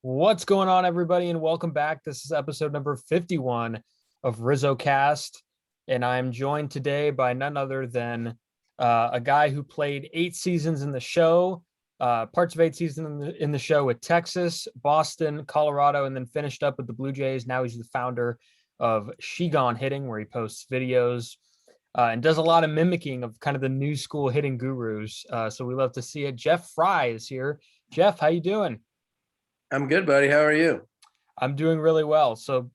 What's going on, everybody, and welcome back. This is episode number 51 of RizzoCast, and I'm joined today by none other than a guy who played 8 seasons in the show, parts of 8 seasons in the show with Texas, Boston, Colorado, and then finished up with the Blue Jays. Now he's the founder of Shigon Hitting, where he posts videos and does a lot of mimicking of kind of the new school hitting gurus. So we love to see it. Jeff Frye is here. Jeff, how you doing? I'm good, buddy. How are you? I'm doing really well. So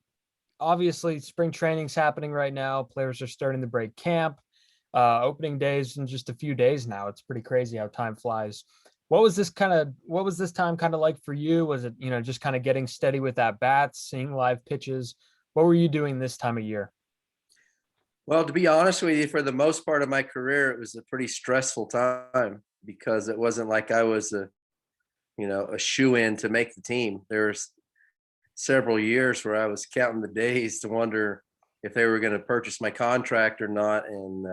obviously spring training's happening right now. Players are starting to break camp. Opening days in just a few days now. It's pretty crazy how time flies. What was this time kind of like for you? Was it, just kind of getting steady with at bats, seeing live pitches? What were you doing this time of year? Well, to be honest with you, for the most part of my career, it was a pretty stressful time because it wasn't like I was a shoe-in to make the team. There's several years where I was counting the days to wonder if they were going to purchase my contract or not. And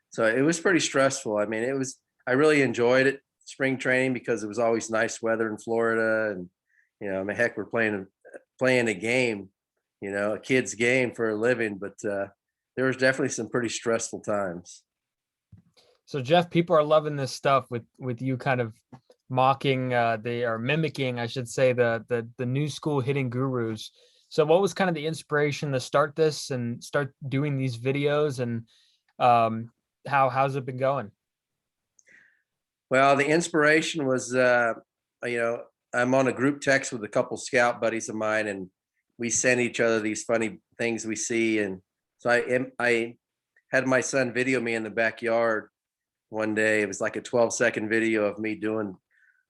so it was pretty stressful. I mean, I really enjoyed it, spring training, because it was always nice weather in Florida. And, heck, we're playing a game, a kid's game for a living. But there was definitely some pretty stressful times. So Jeff, people are loving this stuff with you kind of mocking, they are mimicking, I should say, the new school hitting gurus. So what was kind of the inspiration to start this and start doing these videos, and how's it been going? Well, the inspiration was, I'm on a group text with a couple scout buddies of mine, and we send each other these funny things we see. And so I had my son video me in the backyard one day. It was like a 12-second video of me doing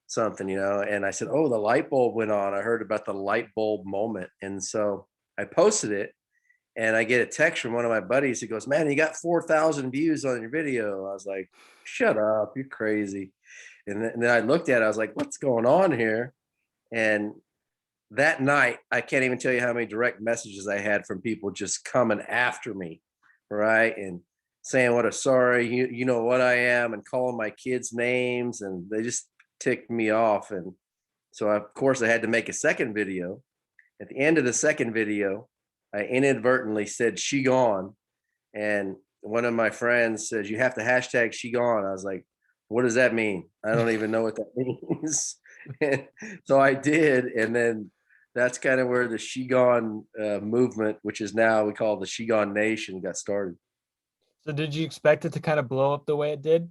something, and I said, "Oh, the light bulb went on. I heard about the light bulb moment." And so I posted it, and I get a text from one of my buddies. He goes, "Man, you got 4,000 views on your video." I was like, "Shut up, you're crazy." And then I looked at it. I was like, "What's going on here?" And that night, I can't even tell you how many direct messages I had from people just coming after me, right? And saying what a sorry, you know what I am, and calling my kids names, and they just ticked me off. And so of course I had to make a second video. At the end of the second video, I inadvertently said "she gone," and one of my friends says, "You have to hashtag she gone." I was like, "What does that mean? I don't even know what that means." So I did, and then that's kind of where the she gone movement, which is now we call the she gone nation, got started. So did you expect it to kind of blow up the way it did?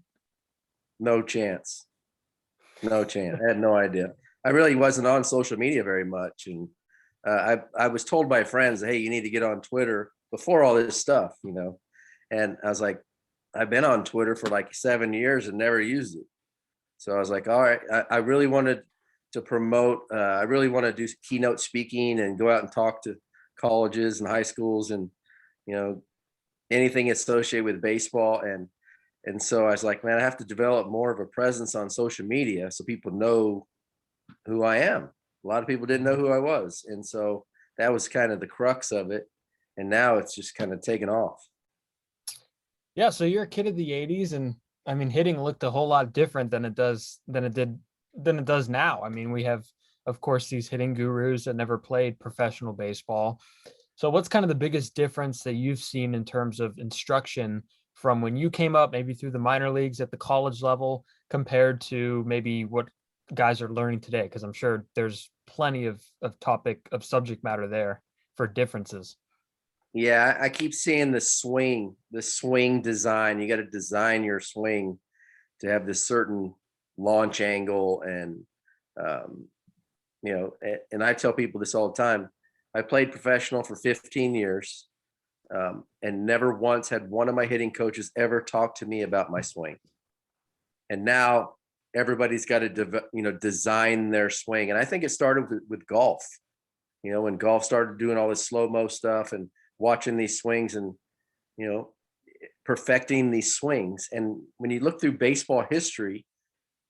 No chance. No chance. I had no idea. I really wasn't on social media very much, and I was told by friends, "Hey, you need to get on Twitter," before all this stuff, And I was like, "I've been on Twitter for like 7 years and never used it." So I was like, "All right, I really wanted to promote. I really want to do keynote speaking and go out and talk to colleges and high schools, and you know anything associated with baseball." And so I was like, "Man, I have to develop more of a presence on social media so people know who I am." A lot of people didn't know who I was. And so that was kind of the crux of it. And now it's just kind of taken off. Yeah, so you're a kid of the 80s, and I mean hitting looked a whole lot different than it does now. I mean, we have, of course, these hitting gurus that never played professional baseball. So what's kind of the biggest difference that you've seen in terms of instruction from when you came up, maybe through the minor leagues at the college level, compared to maybe what guys are learning today? Because I'm sure there's plenty of subject matter there for differences. Yeah, I keep seeing the swing design. You got to design your swing to have this certain launch angle. And, and I tell people this all the time. I played professional for 15 years, and never once had one of my hitting coaches ever talk to me about my swing. And now everybody's got to design their swing. And I think it started with golf. When golf started doing all this slow mo stuff and watching these swings, and you know perfecting these swings. And when you look through baseball history,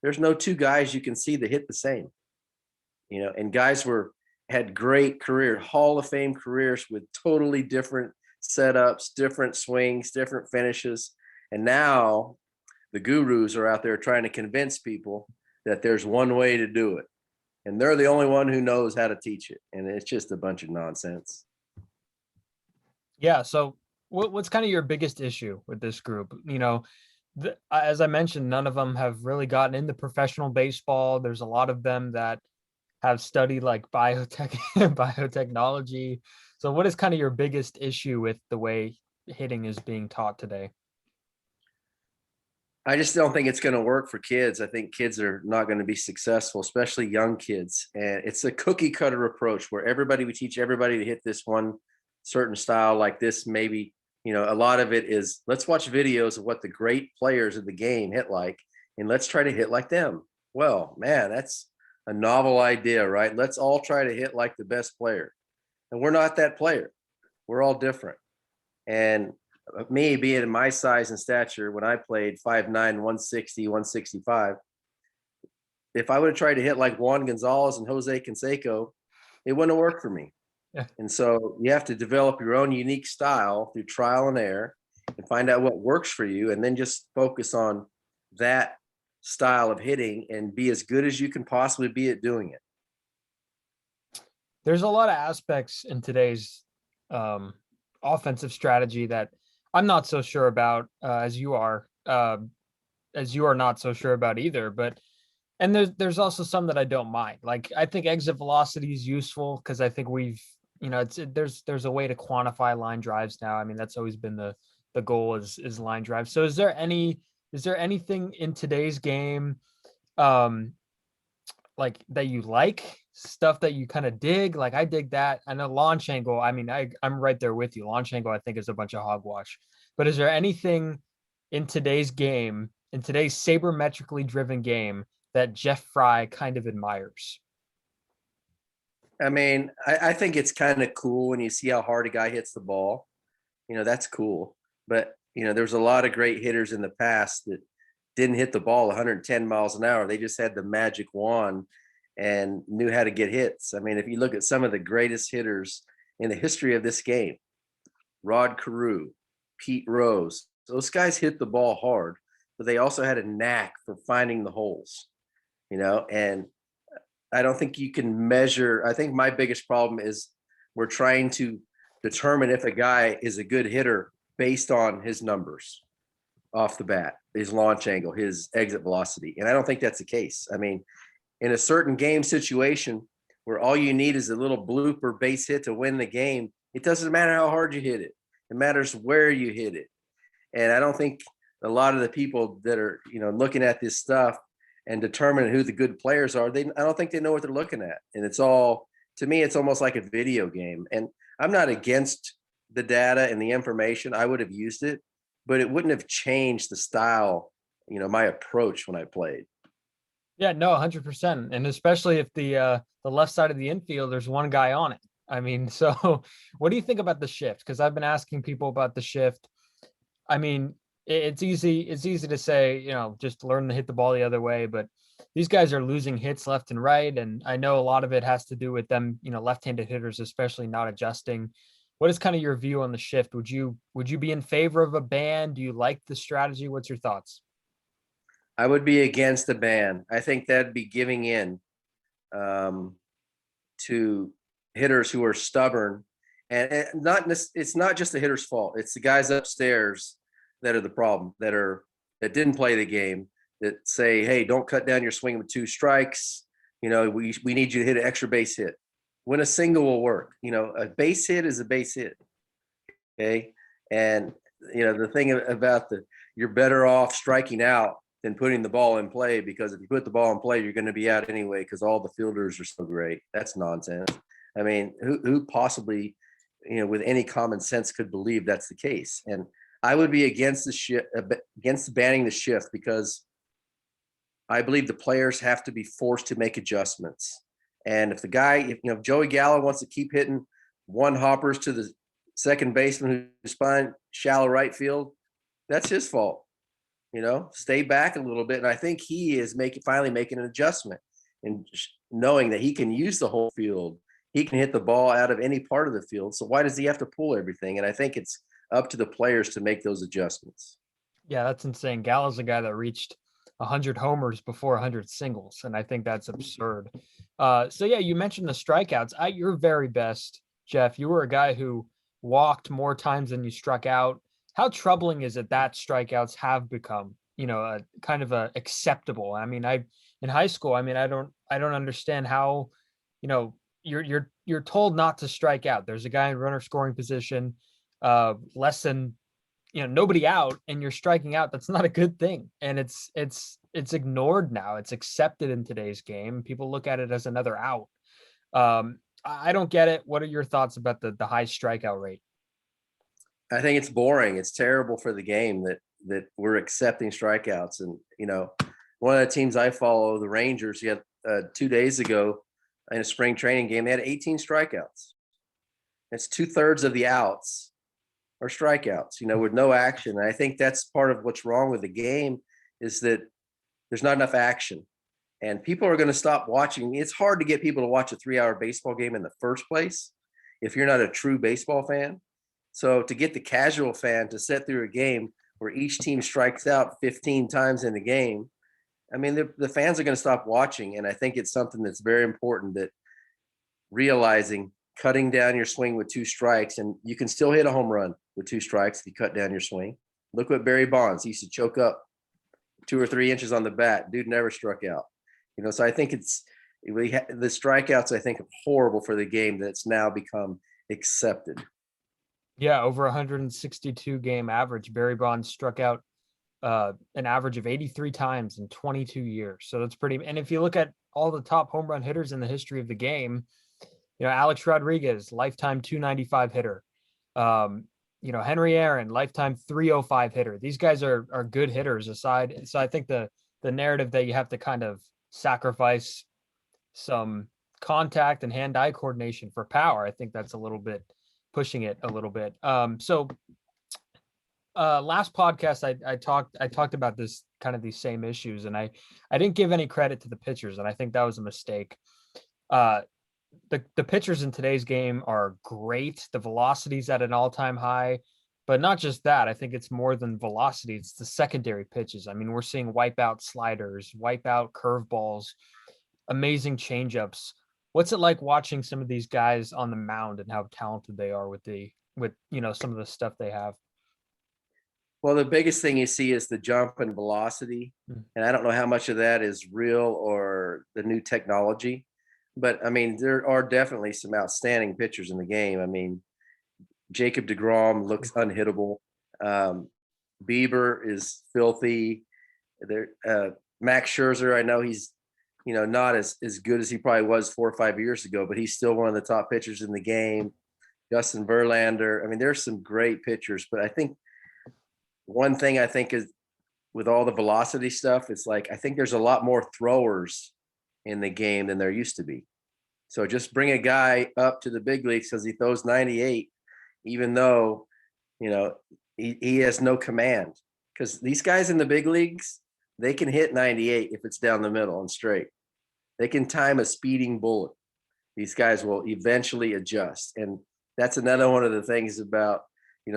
there's no two guys you can see that hit the same. And guys had great career, Hall of Fame careers with totally different setups, different swings, different finishes. And now the gurus are out there trying to convince people that there's one way to do it. and they're the only one who knows how to teach it. And it's just a bunch of nonsense. Yeah. So what's kind of your biggest issue with this group? As I mentioned, none of them have really gotten into professional baseball. There's a lot of them that have studied like biotechnology. So what is kind of your biggest issue with the way hitting is being taught today? I just don't think it's going to work for kids. I think kids are not going to be successful, especially young kids. And it's a cookie cutter approach where we teach everybody to hit this one certain style like this. Maybe, a lot of it is let's watch videos of what the great players of the game hit like, and let's try to hit like them. Well, man, that's a novel idea, right? Let's all try to hit like the best player. And we're not that player. We're all different. And me being my size and stature, when I played 5'9", 160, 165, if I would have tried to hit like Juan Gonzalez and Jose Canseco, it wouldn't have worked for me. Yeah. And so you have to develop your own unique style through trial and error and find out what works for you, and then just focus on that style of hitting and be as good as you can possibly be at doing it. There's a lot of aspects in today's offensive strategy that I'm not so sure about, as you are not so sure about either. But and there's also some that I don't mind. Like I think exit velocity is useful because I think there's a way to quantify line drives now. I mean, that's always been the goal is line drive. So is there anything in today's game like that you like, stuff that you kind of dig? Like I dig that. I know launch angle. I mean, I'm right there with you. Launch angle, I think, is a bunch of hogwash. But is there anything in today's game, in today's sabermetrically driven game, that Jeff Frye kind of admires? I mean, I think it's kind of cool when you see how hard a guy hits the ball. That's cool. But, there's a lot of great hitters in the past that didn't hit the ball 110 miles an hour. They just had the magic wand and knew how to get hits. I mean, if you look at some of the greatest hitters in the history of this game, Rod Carew, Pete Rose, those guys hit the ball hard, but they also had a knack for finding the holes, and I don't think you can measure. I think my biggest problem is we're trying to determine if a guy is a good hitter based on his numbers off the bat, his launch angle, his exit velocity. And I don't think that's the case. I mean, in a certain game situation where all you need is a little blooper base hit to win the game, it doesn't matter how hard you hit it. It matters where you hit it. And I don't think a lot of the people that are, looking at this stuff and determining who the good players are, I don't think they know what they're looking at. And to me, it's almost like a video game. And I'm not against the data and the information. I would have used it, but it wouldn't have changed the style, my approach when I played. Yeah, no, 100%. And especially if the left side of the infield, there's one guy on it. I mean, so what do you think about the shift? Because I've been asking people about the shift. I mean, it's easy to say, just learn to hit the ball the other way, but these guys are losing hits left and right. And I know a lot of it has to do with them, left-handed hitters, especially not adjusting. What is kind of your view on the shift? Would you be in favor of a ban? Do you like the strategy? What's your thoughts? I would be against the ban. I think that'd be giving in to hitters who are stubborn, and it's not just the hitter's fault. It's the guys upstairs that are the problem, that didn't play the game, that say, hey, don't cut down your swing with 2 strikes. We need you to hit an extra base hit when a single will work. A base hit is a base hit. Okay. And, the thing about you're better off striking out than putting the ball in play, because if you put the ball in play, you're going to be out anyway because all the fielders are so great. That's nonsense. I mean, who possibly, with any common sense could believe that's the case? And I would be against against banning the shift, because I believe the players have to be forced to make adjustments. And if the guy, if Joey Gallo wants to keep hitting one hoppers to the second baseman who's behind shallow right field, that's his fault. Stay back a little bit. And I think he is finally making an adjustment and knowing that he can use the whole field. He can hit the ball out of any part of the field. So why does he have to pull everything? And I think it's up to the players to make those adjustments. Yeah, that's insane. Gallo's a guy that reached 100 homers before 100 singles, and I think that's absurd. So yeah, you mentioned the strikeouts. At your very best, Jeff, you were a guy who walked more times than you struck out. How troubling is it that strikeouts have become, a kind of a acceptable? I mean, in high school, I mean, I don't understand how, you're told not to strike out. There's a guy in runner scoring position, less than, nobody out, and you're striking out. That's not a good thing. And it's ignored now. It's accepted in today's game. People look at it as another out. I don't get it. What are your thoughts about the high strikeout rate? I think it's boring. It's terrible for the game that we're accepting strikeouts. And one of the teams I follow, the Rangers, you had 2 days ago in a spring training game, they had 18 strikeouts. It's 2/3 of the outs are strikeouts, with no action. And I think that's part of what's wrong with the game, is that there's not enough action. And people are going to stop watching. It's hard to get people to watch a 3-hour baseball game in the first place if you're not a true baseball fan. So to get the casual fan to sit through a game where each team strikes out 15 times in the game, I mean, the fans are going to stop watching. And I think it's something that's very important, that realizing cutting down your swing with 2 strikes, and you can still hit a home run with 2 strikes if you cut down your swing. Look what Barry Bonds, he used to choke up 2 or 3 inches on the bat. Dude never struck out. So I think the strikeouts, I think, are horrible for the game that's now become accepted. Yeah, over 162 game average. Barry Bonds struck out an average of 83 times in 22 years. So that's pretty. And if you look at all the top home run hitters in the history of the game, Alex Rodriguez, lifetime 295 hitter. Henry Aaron, lifetime 305 hitter. These guys are good hitters aside. So I think the narrative that you have to kind of sacrifice some contact and hand-eye coordination for power, I think that's a little bit pushing it a little bit. Last podcast I talked about this kind of these same issues, and I didn't give any credit to the pitchers, and I think that was a mistake. The pitchers in today's game are great. The velocity's at an all-time high, but not just that. I think it's more than velocity. It's the secondary pitches. I mean, we're seeing wipeout sliders, wipeout curveballs, amazing changeups. What's it like watching some of these guys on the mound and how talented they are with some of the stuff they have? Well, the biggest thing you see is the jump in velocity. And I don't know how much of that is real or the new technology. But I mean, there are definitely some outstanding pitchers in the game. I mean, Jacob deGrom looks unhittable. Bieber is filthy. Max Scherzer, I know he's not as good as he probably was 4 or 5 years ago, but he's still one of the top pitchers in the game. Justin Verlander. I mean, there's some great pitchers, but I think one thing I think is with all the velocity stuff, it's like I think there's a lot more throwers in the game than there used to be. So just bring a guy up to the big leagues because he throws 98, even though, he has no command. Because these guys in the big leagues, they can hit 98 if it's down the middle and straight. They can time a speeding bullet. These guys will eventually adjust. And that's another one of the things about,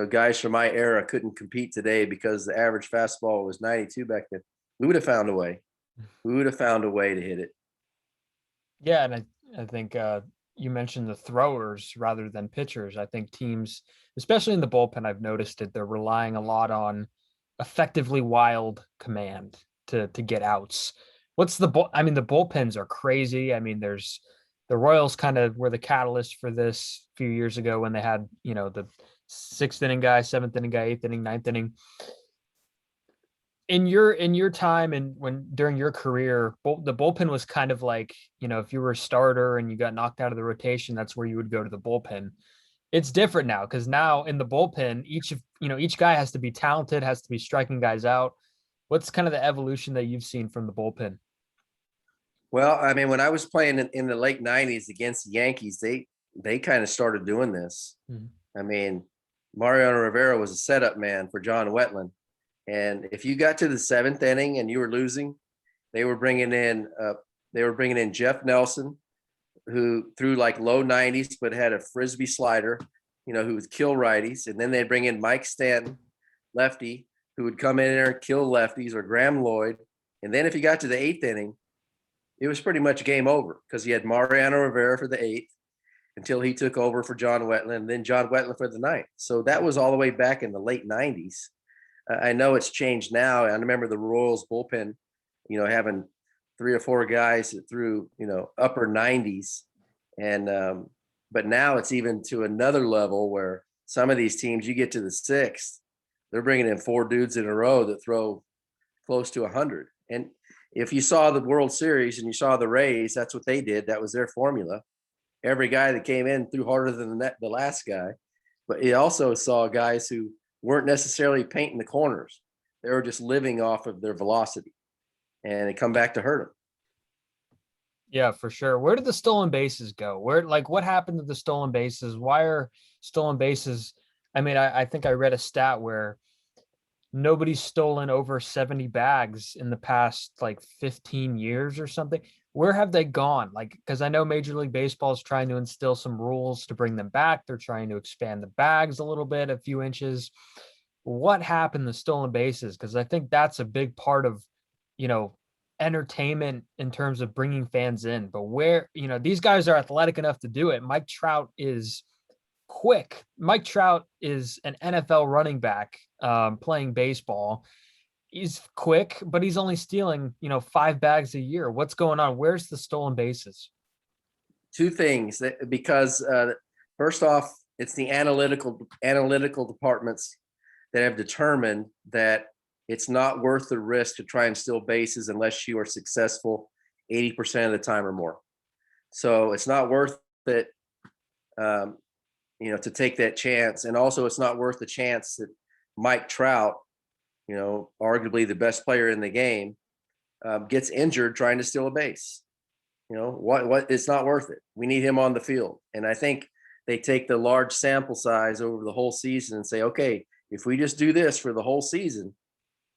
guys from my era couldn't compete today because the average fastball was 92 back then. We would have found a way. We would have found a way to hit it. Yeah, and I think you mentioned the throwers rather than pitchers. I think teams, especially in the bullpen, I've noticed it, they're relying a lot on effectively wild command to get outs. The bullpens are crazy. I mean, there's the Royals kind of were the catalyst for this a few years ago when they had, the 6th inning guy, 7th inning guy, 8th inning, 9th inning. In your time and during your career, the bullpen was kind of like, if you were a starter and you got knocked out of the rotation, that's where you would go to the bullpen. It's different now because now in the bullpen, each guy has to be talented, has to be striking guys out. What's kind of the evolution that you've seen from the bullpen? Well, I mean, when I was playing in the late 90s against the Yankees, they kind of started doing this. Mm-hmm. I mean, Mariano Rivera was a setup man for John Wetland. And if you got to the 7th inning and you were losing, they were bringing in Jeff Nelson, who threw like low 90s but had a frisbee slider, who would kill righties. And then they'd bring in Mike Stanton, lefty, who would come in there and kill lefties, or Graham Lloyd. And then if you got to the 8th inning, it was pretty much game over because you had Mariano Rivera for the 8th until he took over for John Wetland, and then John Wetland for the 9th. So that was all the way back in the late 90s. I know it's changed now. I remember the Royals bullpen, having 3 or 4 guys that threw, upper 90s. And, but now it's even to another level where some of these teams, you get to the 6th, they're bringing in 4 dudes in a row that throw close to 100. And if you saw the World Series and you saw the Rays, that's what they did. That was their formula. Every guy that came in threw harder than the last guy. But you also saw guys who weren't necessarily painting the corners. They were just living off of their velocity, and it come back to hurt them. Yeah, for sure. Where did the stolen bases go? What happened to the stolen bases? Why are stolen bases? I mean, I think I read a stat where nobody's stolen over 70 bags in the past 15 years or something. Where have they gone? Because I know Major League Baseball is trying to instill some rules to bring them back. They're trying to expand the bags a little bit, a few inches. What happened to stolen bases? Because I think that's a big part of, entertainment in terms of bringing fans in. But where, these guys are athletic enough to do it. Mike Trout is quick. Mike Trout is an NFL running back playing baseball. He's quick, but he's only stealing, 5 bags a year. What's going on? Where's the stolen bases? 2 things because first off, it's the analytical departments that have determined that it's not worth the risk to try and steal bases unless you are successful 80% of the time or more. So it's not worth it, to take that chance. And also it's not worth the chance that Mike Trout, arguably the best player in the game, gets injured trying to steal a base. What it's not worth it. We need him on the field. And I think they take the large sample size over the whole season and say, okay, if we just do this for the whole season,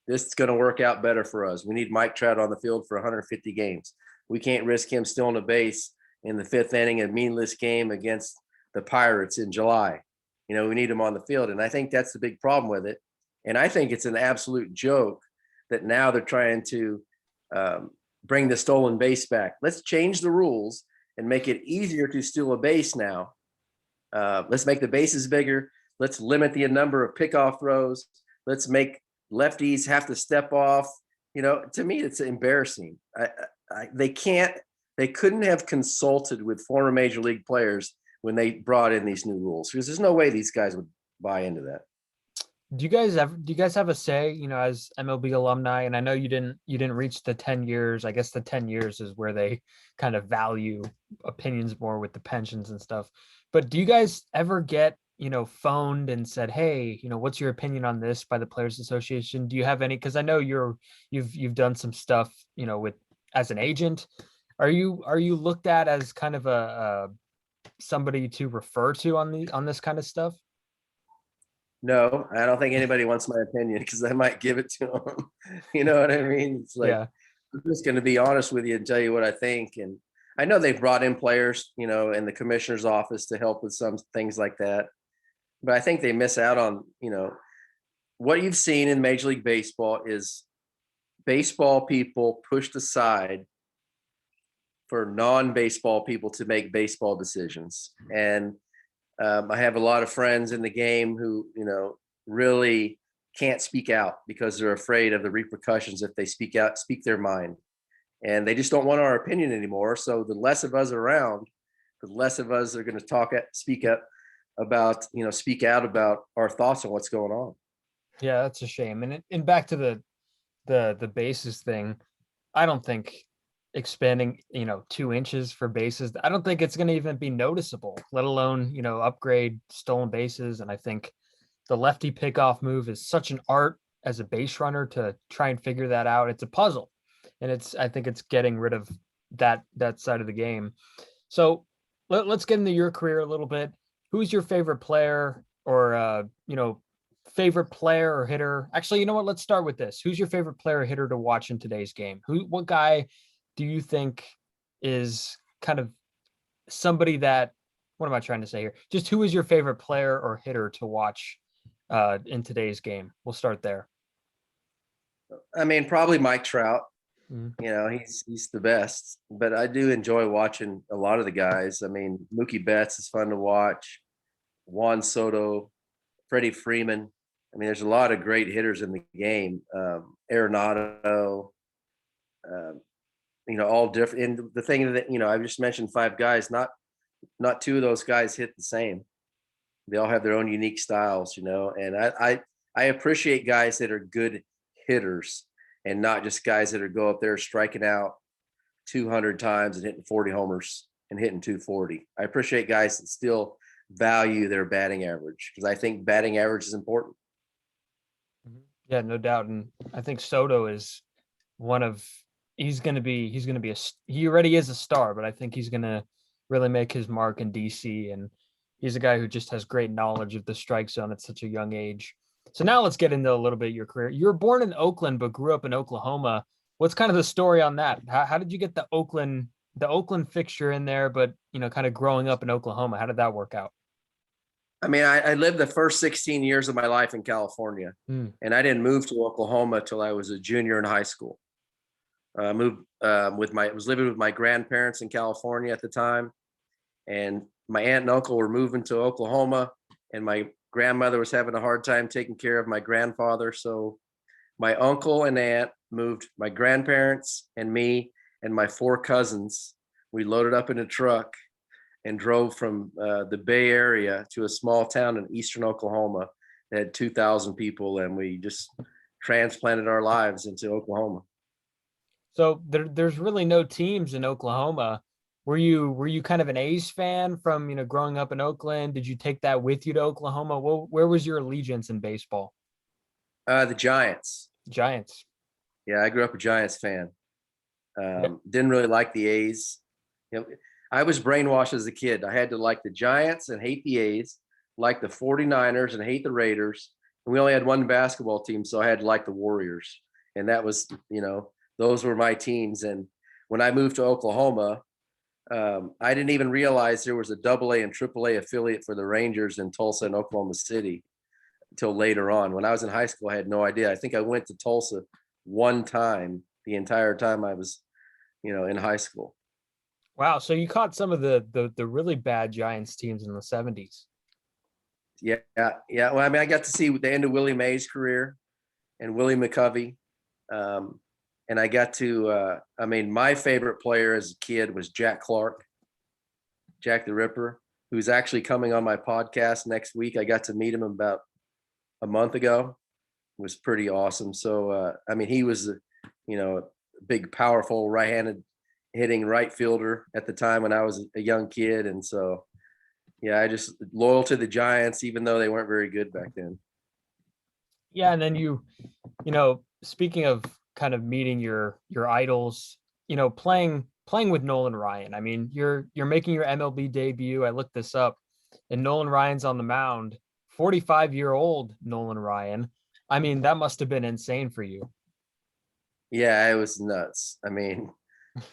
this is going to work out better for us. We need Mike Trout on the field for 150 games. We can't risk him stealing a base in the 5th inning, a meaningless game against the Pirates in July. We need him on the field. And I think that's the big problem with it. And I think it's an absolute joke that now they're trying to bring the stolen base back. Let's change the rules and make it easier to steal a base now. Let's make the bases bigger. Let's limit the number of pickoff throws. Let's make lefties have to step off. To me, it's embarrassing. They couldn't have consulted with former major league players when they brought in these new rules, because there's no way these guys would buy into that. Do you guys have a say, as MLB alumni? And I know you didn't reach the 10 years. I guess the 10 years is where they kind of value opinions more with the pensions and stuff. But do you guys ever get, phoned and said, hey, what's your opinion on this by the Players Association? Do you have any? Because I know you've done some stuff, with as an agent. Are you looked at as kind of a somebody to refer to on this kind of stuff? No, I don't think anybody wants my opinion because I might give it to them. You know what I mean? It's like, yeah. I'm just going to be honest with you and tell you what I think. And I know they've brought in players, in the commissioner's office to help with some things like that. But I think they miss out on, what you've seen in Major League Baseball is baseball people pushed aside for non-baseball people to make baseball decisions. And I have a lot of friends in the game who, really can't speak out because they're afraid of the repercussions if they speak their mind. And they just don't want our opinion anymore. So the less of us around, the less of us are going to speak out about our thoughts on what's going on. Yeah, that's a shame. And back to the bases thing, I don't think expanding 2 inches for bases, I don't think it's going to even be noticeable, let alone upgrade stolen bases. And I think the lefty pickoff move is such an art as a base runner to try and figure that out. It's a puzzle, and I think it's getting rid of that side of the game. So let's get into your career a little bit. Who's your favorite player or favorite player or hitter? Actually, you know what? Let's start with this. Who's your favorite player or hitter to watch in today's game? What guy do you think is kind of somebody that, what am I trying to say here? Just who is your favorite player or hitter to watch in today's game? We'll start there. I mean, probably Mike Trout. Mm. He's the best. But I do enjoy watching a lot of the guys. I mean, Mookie Betts is fun to watch. Juan Soto, Freddie Freeman. I mean, there's a lot of great hitters in the game. Arenado, all different. And the thing that I just mentioned 5 guys. Not 2 of those guys hit the same. They all have their own unique styles, And I appreciate guys that are good hitters and not just guys that are go up there striking out 200 times and hitting 40 homers and hitting 240. I appreciate guys that still value their batting average because I think batting average is important. Yeah, no doubt. And I think Soto is one of he's gonna be he already is a star, but I think he's gonna really make his mark in DC. And he's a guy who just has great knowledge of the strike zone at such a young age. So now let's get into a little bit of your career. You were born in Oakland, but grew up in Oklahoma. What's kind of the story on that? How did you get the Oakland fixture in there, but kind of growing up in Oklahoma? How did that work out? I mean, I lived the first 16 years of my life in California, and I didn't move to Oklahoma till I was a junior in high school. I moved I was living with my grandparents in California at the time, and my aunt and uncle were moving to Oklahoma, and my grandmother was having a hard time taking care of my grandfather. So my uncle and aunt moved my grandparents and me and my 4 cousins. We loaded up in a truck and drove from the Bay Area to a small town in eastern Oklahoma that had 2,000 people, and we just transplanted our lives into Oklahoma. So there's really no teams in Oklahoma. Were you kind of an A's fan from growing up in Oakland? Did you take that with you to Oklahoma? Where was your allegiance in baseball? The Giants. Giants. Yeah, I grew up a Giants fan. Yeah. Didn't really like the A's. I was brainwashed as a kid. I had to like the Giants and hate the A's, like the 49ers and hate the Raiders. And we only had one basketball team, so I had to like the Warriors. And that was, those were my teams. And when I moved to Oklahoma, I didn't even realize there was a AA and AAA affiliate for the Rangers in Tulsa and Oklahoma City until later on. When I was in high school, I had no idea. I think I went to Tulsa one time the entire time I was, in high school. Wow. So you caught some of the really bad Giants teams in the 70s. Yeah. Well, I mean, I got to see the end of Willie Mays' career and Willie McCovey. And I got to, my favorite player as a kid was Jack Clark, Jack the Ripper, who's actually coming on my podcast next week. I got to meet him about a month ago. It was pretty awesome. So, he was, a big, powerful right-handed hitting right fielder at the time when I was a young kid. And so, yeah, I just loyal to the Giants, even though they weren't very good back then. Yeah. And then speaking of kind of meeting your idols, playing with Nolan Ryan. I mean, you're making your MLB debut. I looked this up, and Nolan Ryan's on the mound, 45-year-old Nolan Ryan. I mean, that must have been insane for you. Yeah, it was nuts. I mean,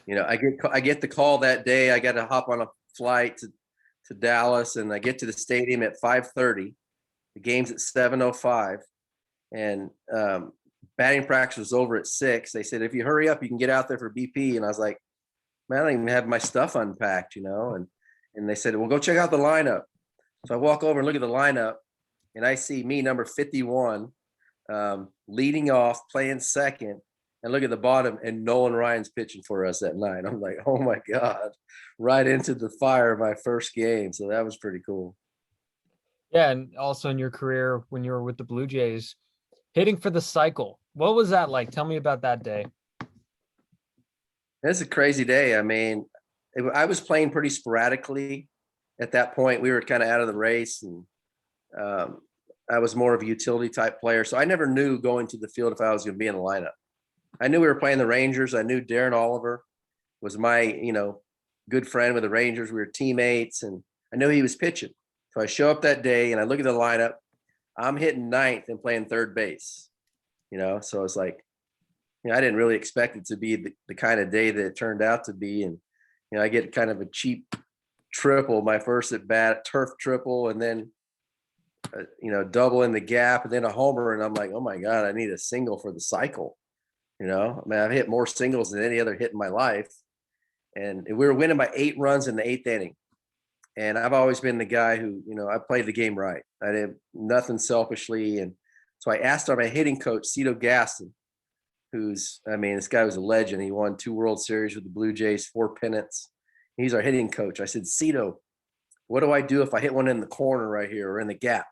I get the call that day. I got to hop on a flight to Dallas, and I get to the stadium at 5:30. The game's at 7:05, and batting practice was over at 6. They said, if you hurry up, you can get out there for BP. And I was like, man, I don't even have my stuff unpacked, and they said, well, go check out the lineup. So I walk over and look at the lineup, and I see me, number 51, leading off, playing second, and look at the bottom, and Nolan Ryan's pitching for us that night. I'm like, oh my God, right into the fire of my first game. So that was pretty cool. Yeah. And also in your career, when you were with the Blue Jays, hitting for the cycle, what was that like? Tell me about that day. It's a crazy day. I mean, I was playing pretty sporadically at that point. We were kind of out of the race, and I was more of a utility type player. So I never knew going to the field if I was going to be in the lineup. I knew we were playing the Rangers. I knew Darren Oliver was my, good friend with the Rangers. We were teammates, and I knew he was pitching. So I show up that day and I look at the lineup. I'm hitting ninth and playing third base, so it's like, I didn't really expect it to be the kind of day that it turned out to be. And, I get kind of a cheap triple, my first at bat, turf triple, and then, double in the gap, and then a homer. And I'm like, oh my God, I need a single for the cycle. I mean, I've hit more singles than any other hit in my life. And we were winning by 8 runs in the 8th inning. And I've always been the guy who, I played the game right. I did nothing selfishly. And so I asked my hitting coach, Cito Gaston, this guy was a legend. He won 2 World Series with the Blue Jays, 4 pennants. He's our hitting coach. I said, Cito, what do I do if I hit one in the corner right here or in the gap?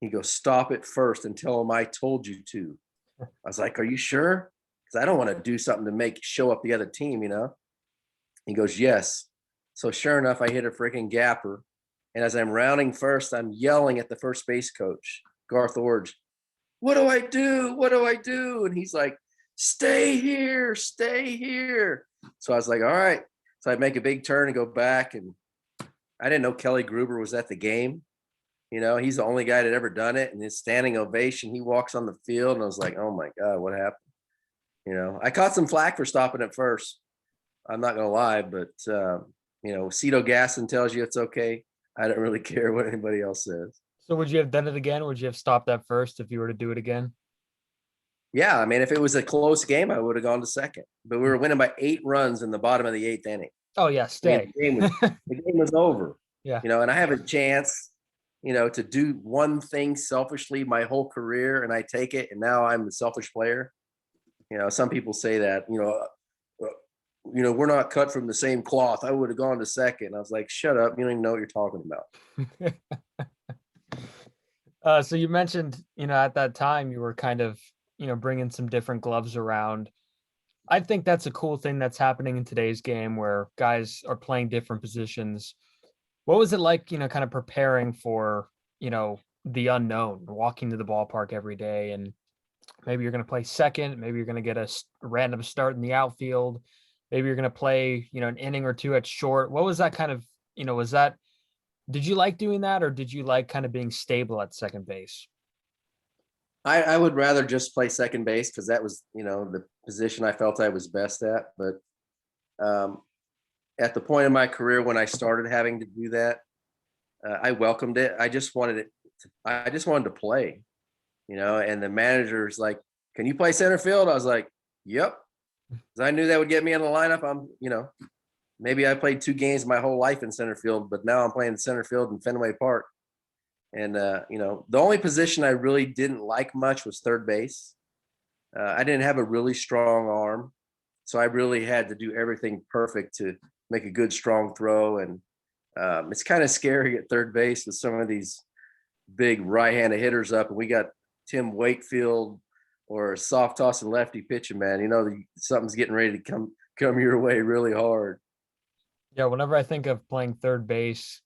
He goes, stop it first and tell him I told you to. I was like, are you sure? Because I don't want to do something to show up the other team, He goes, yes. So sure enough, I hit a freaking gapper. And as I'm rounding first, I'm yelling at the first base coach, Garth Orge, what do I do? What do I do? And he's like, stay here, stay here. So I was like, all right. So I'd make a big turn and go back. And I didn't know Kelly Gruber was at the game. He's the only guy that ever done it. And his standing ovation, he walks on the field. And I was like, oh my God, what happened? I caught some flack for stopping at first. I'm not going to lie, but, Cito Gaston tells you it's okay. I don't really care what anybody else says. So would you have done it again? Would you have stopped that first if you were to do it again? Yeah. I mean, if it was a close game, I would have gone to second, but we were winning by 8 runs in the bottom of the 8th inning. Oh yeah. Stay. The game was over, Yeah. And I have a chance, to do one thing selfishly my whole career, and I take it. And now I'm the selfish player. Some people say that, we're not cut from the same cloth. I would have gone to second. I was like, shut up. You don't even know what you're talking about. So you mentioned, at that time you were kind of, bringing some different gloves around. I think that's a cool thing that's happening in today's game where guys are playing different positions. What was it like, kind of preparing for, the unknown, walking to the ballpark every day, and maybe you're going to play second, maybe you're going to get a random start in the outfield, maybe you're going to play, an inning or two at short. What was that kind of, did you like doing that, or did you like kind of being stable at second base? I would rather just play second base because that was, the position I felt I was best at. But at the point in my career when I started having to do that, I welcomed it. I just wanted to play, and the manager's like, can you play center field? I was like, yep. Because I knew that would get me in the lineup. Maybe I played 2 games my whole life in center field, but now I'm playing center field in Fenway Park. And, the only position I really didn't like much was third base. I didn't have a really strong arm, so I really had to do everything perfect to make a good, strong throw. And it's kind of scary at third base with some of these big right-handed hitters up. And we got Tim Wakefield or a soft tossing lefty pitching, man. Something's getting ready to come your way really hard. Yeah, whenever I think of playing third base,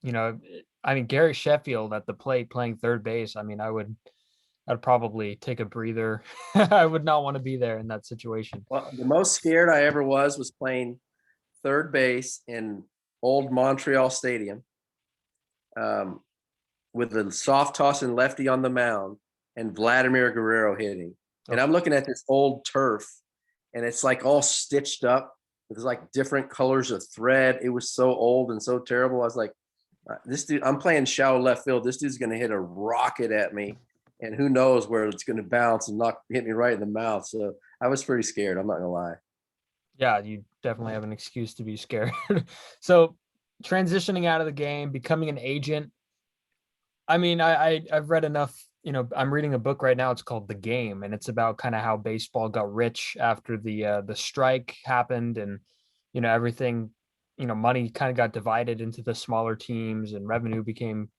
Gary Sheffield at the plate playing third base, I'd probably take a breather. I would not want to be there in that situation. Well, the most scared I ever was playing third base in old Montreal Stadium with the soft tossing lefty on the mound and Vladimir Guerrero hitting. And I'm looking at this old turf, and it's like all stitched up. There's like different colors of thread. It was so old and so terrible. I was like, this dude, I'm playing shallow left field. This dude's going to hit a rocket at me, and who knows where it's going to bounce and hit me right in the mouth. So I was pretty scared. I'm not going to lie. Yeah, you definitely have an excuse to be scared. So transitioning out of the game, becoming an agent. I've read enough, I'm reading a book right now. It's called The Game, and it's about kind of how baseball got rich after the strike happened, and, everything, money kind of got divided into the smaller teams, and revenue became,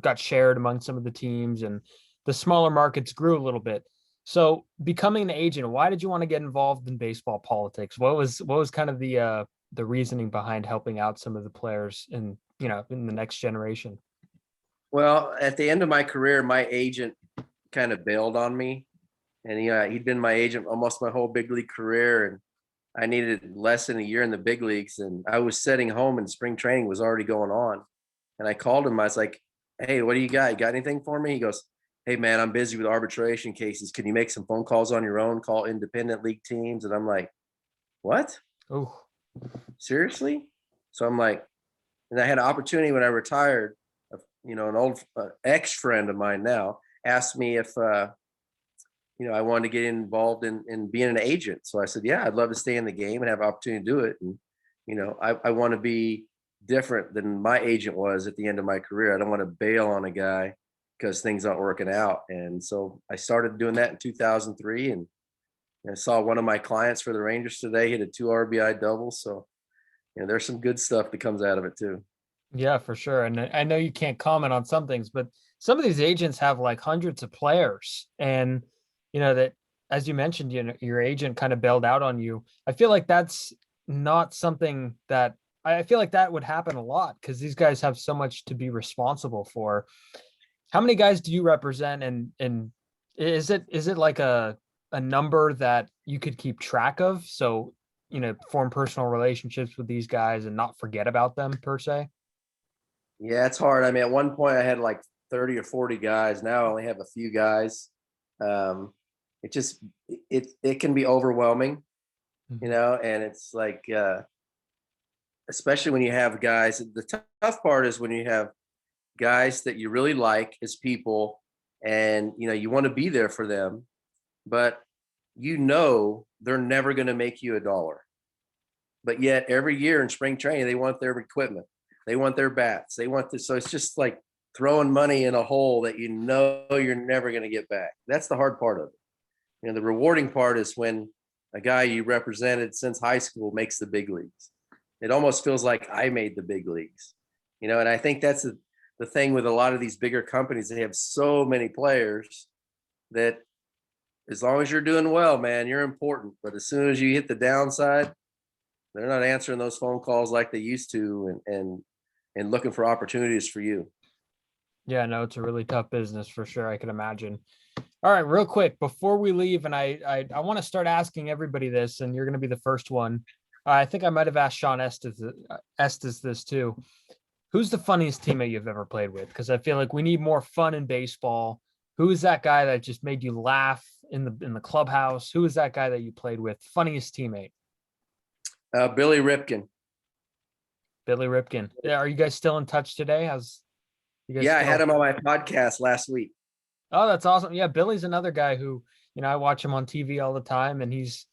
got shared among some of the teams, and the smaller markets grew a little bit. So becoming an agent, why did you want to get involved in baseball politics? What was kind of the reasoning behind helping out some of the players in the next generation? Well, at the end of my career, my agent kind of bailed on me, and he'd been my agent almost my whole big league career, and I needed less than a year in the big leagues, and I was sitting home and spring training was already going on. And I called him. I was like, hey, what do you got? You got anything for me? He goes, hey, man, I'm busy with arbitration cases. Can you make some phone calls on your own, call independent league teams? And I'm like, what? Oh, seriously? So I'm like, and I had an opportunity when I retired. An old ex-friend of mine now asked me if I wanted to get involved in being an agent. So I said, yeah, I'd love to stay in the game and have opportunity to do it. And, I want to be different than my agent was at the end of my career. I don't want to bail on a guy because things aren't working out. And so I started doing that in 2003. And I saw one of my clients for the Rangers today hit a 2 RBI double. So, there's some good stuff that comes out of it too. Yeah, for sure. And I know you can't comment on some things, but some of these agents have like hundreds of players, and that, as you mentioned, your agent kind of bailed out on you. I feel like that's not something that I feel like that would happen a lot because these guys have so much to be responsible for. How many guys do you represent, and is it like a number that you could keep track of? So, form personal relationships with these guys and not forget about them per se. Yeah, it's hard. I mean, at one point I had like 30 or 40 guys. Now I only have a few guys. Um, it just it can be overwhelming, and it's like especially when you have guys. The tough part is when you have guys that you really like as people, and you want to be there for them, but they're never going to make you a dollar. But yet every year in spring training, they want their equipment. They want their bats. They want this. So it's just like throwing money in a hole that you're never going to get back. That's the hard part of it. The rewarding part is when a guy you represented since high school makes the big leagues. It almost feels like I made the big leagues, and I think that's the thing with a lot of these bigger companies. They have so many players that as long as you're doing well, man, you're important. But as soon as you hit the downside, they're not answering those phone calls like they used to, and looking for opportunities for you. Yeah, no, it's a really tough business for sure. I can imagine. All right, real quick before we leave, and I want to start asking everybody this, and you're going to be the first one. I think I might have asked Sean Estes this too. Who's the funniest teammate you've ever played with? Because I feel like we need more fun in baseball. Who is that guy that just made you laugh in the clubhouse? Who is that guy that you played with? Funniest teammate? Billy Ripken. Billy Ripken. Yeah, are you guys still in touch today? Yeah, I had him on my podcast last week. Oh, that's awesome. Yeah, Billy's another guy who, I watch him on TV all the time, and he's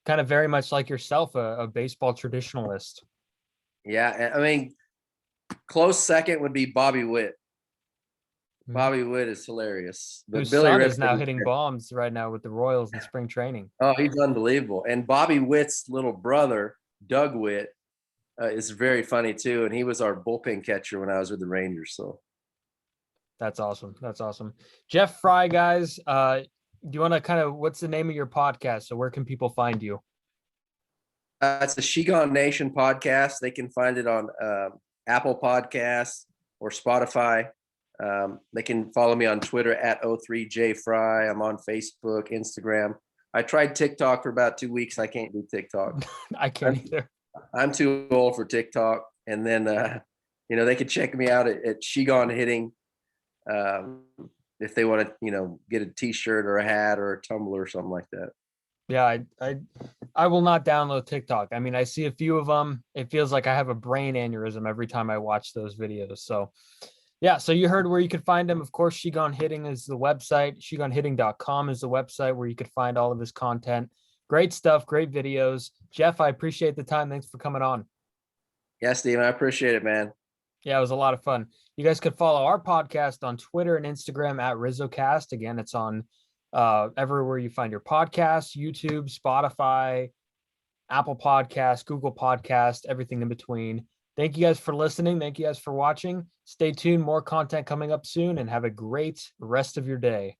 kind of very much like yourself, a baseball traditionalist. Yeah, I mean, close second would be Bobby Witt. Bobby Witt is hilarious. But Billy Ripken is now hitting bombs right now with the Royals in spring training. Oh, he's unbelievable. And Bobby Witt's little brother, Doug Witt, is very funny too. And he was our bullpen catcher when I was with the Rangers. So that's awesome. That's awesome. Jeff Frye, guys. Do you want to what's the name of your podcast? So where can people find you? It's the She Gone Nation podcast. They can find it on Apple Podcasts or Spotify. They can follow me on Twitter at 03jfry. I'm on Facebook, Instagram. I tried TikTok for about 2 weeks. I can't do TikTok. I can't either. I'm too old for TikTok. And then, they could check me out at She Gone Hitting if they want to, get a T-shirt or a hat or a tumbler or something like that. Yeah, I will not download TikTok. I mean, I see a few of them. It feels like I have a brain aneurysm every time I watch those videos. So yeah, so you heard where you could find him. Of course, She Gone Hitting is the website. SheGoneHitting.com is the website where you could find all of his content. Great stuff, great videos. Jeff, I appreciate the time. Thanks for coming on. Yeah, Steven, I appreciate it, man. Yeah, it was a lot of fun. You guys could follow our podcast on Twitter and Instagram at RizzoCast. Again, it's on everywhere you find your podcasts, YouTube, Spotify, Apple Podcasts, Google Podcasts, everything in between. Thank you guys for listening. Thank you guys for watching. Stay tuned. More content coming up soon, and have a great rest of your day.